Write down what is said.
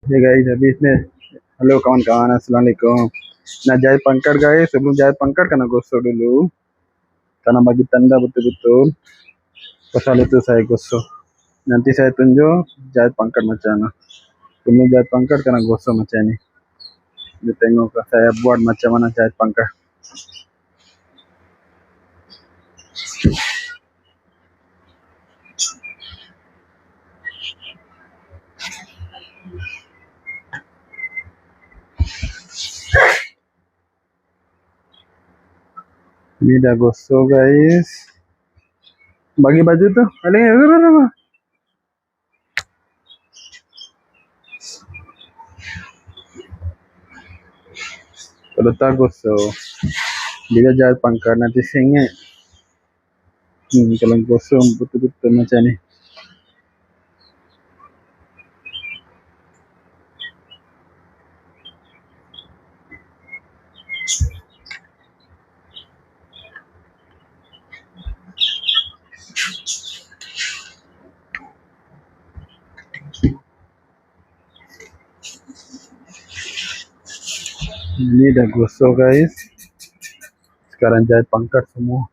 Ya guys, habis nih. Halo kawan-kawan, assalamualaikum. Nah jahit pangkar guys, sebelum jahit pangkar kena gosok dulu. Karena bagi tanda betul-betul pasal itu saya gosok. Nanti saya tunjuk jahit pangkar macam mana. Sebelum jahit pangkar kena gosok macam ini. Kita tengok saya buat macam mana jahit pangkar. Ini dah gosok guys. Bagi baju tuh, ada yang kalau tak gosok, dia jahit pangkar nanti sengit. Kalau gosok betul-betul macam ni. Ini dah gosok guys. Sekarang jahit pangkar semua.